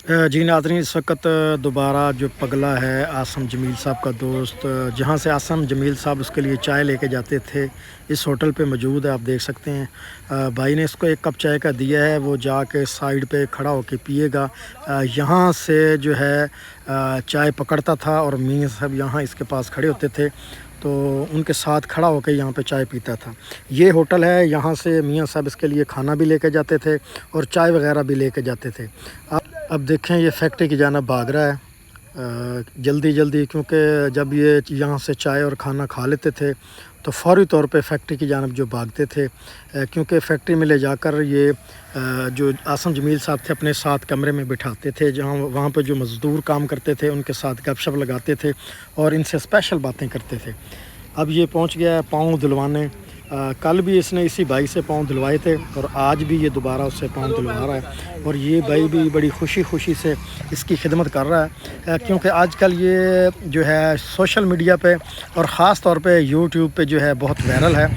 जी नाज़रीन, इस वक्त दोबारा जो पगला है आसम जमील साहब का दोस्त, जहाँ से आसम जमील साहब उसके लिए चाय लेके जाते थे, इस होटल पे मौजूद है। आप देख सकते हैं भाई ने इसको एक कप चाय का दिया है, वो जाके साइड पे खड़ा होके पिएगा। यहाँ से जो है चाय पकड़ता था और मियाँ साहब यहाँ इसके पास खड़े होते थे तो उनके साथ खड़ा होकर यहाँ पे चाय पीता था। ये होटल है, यहाँ से मियाँ साहब इसके लिए खाना भी लेके जाते थे और चाय वगैरह भी लेके जाते थे। अब देखें ये फैक्ट्री की जानिब भाग रहा है जल्दी जल्दी, क्योंकि जब ये यहाँ से चाय और खाना खा लेते थे तो फौरी तौर पे फैक्ट्री की जानिब जो भागते थे, क्योंकि फैक्ट्री में ले जाकर ये जो आसम जमील साहब थे अपने साथ कमरे में बिठाते थे, जहाँ वहाँ पे जो मज़दूर काम करते थे उनके साथ गपशप लगाते थे और इनसे स्पेशल बातें करते थे। अब ये पहुँच गया है पाँव धुलवाने। कल भी इसने इसी भाई से पाँव धुलवाए थे और आज भी ये दोबारा उससे पाँव धुलवा रहा है और ये भाई भी बड़ी खुशी से इसकी खिदमत कर रहा है, क्योंकि आजकल ये जो है सोशल मीडिया पे और ख़ास तौर पे यूट्यूब पे जो है बहुत वायरल है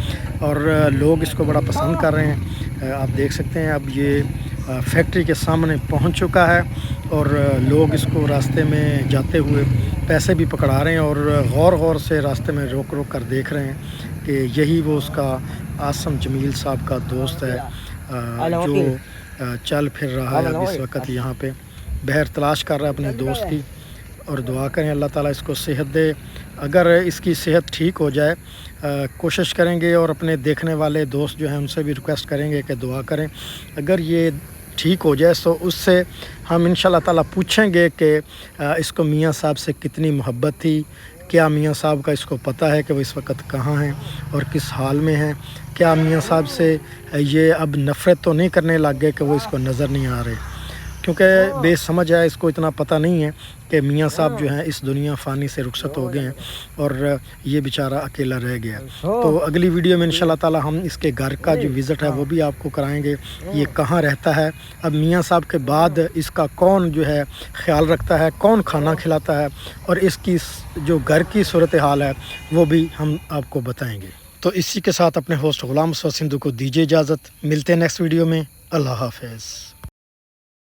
और लोग इसको बड़ा पसंद कर रहे हैं। आप देख सकते हैं अब ये फैक्ट्री के सामने पहुंच चुका है और लोग इसको रास्ते में जाते हुए पैसे भी पकड़ा रहे हैं और गौर से रास्ते में रोक कर देख रहे हैं कि यही वो उसका आसम जमील साहब का दोस्त है जो चल फिर रहा है अब इस वक्त यहाँ पे, बहर तलाश कर रहा है अपने दोस्त की। और दुआ करें अल्लाह ताला इसको सेहत दे। अगर इसकी सेहत ठीक हो जाए कोशिश करेंगे और अपने देखने वाले दोस्त जो हैं उनसे भी रिक्वेस्ट करेंगे कि दुआ करें। अगर ये ठीक हो जाए तो उससे हम इंशाल्लाह ताला पूछेंगे कि इसको मियाँ साहब से कितनी मोहब्बत थी, क्या मियाँ साहब का इसको पता है कि वो इस वक्त कहाँ हैं और किस हाल में हैं, क्या मियाँ साहब से ये अब नफ़रत तो नहीं करने लग गए कि वो इसको नज़र नहीं आ रहे, क्योंकि बेसमझ है, इसको इतना पता नहीं है कि मियाँ साहब जो हैं इस दुनिया फ़ानी से रुखसत हो गए हैं और ये बेचारा अकेला रह गया। तो अगली वीडियो में इंशाल्लाह ताला हम इसके घर का जो विज़िट है वो भी आपको कराएंगे, ये कहाँ रहता है, अब मियाँ साहब के बाद इसका कौन जो है ख्याल रखता है, कौन खाना खिलाता है और इसकी जो घर की सूरत हाल है वो भी हम आपको बताएँगे। तो इसी के साथ अपने होस्ट ग़ुलाम मुस्तफ़ा सिंधु को दीजिए इजाज़त, मिलते हैं नेक्स्ट वीडियो में। अल्लाह हाफ़िज़।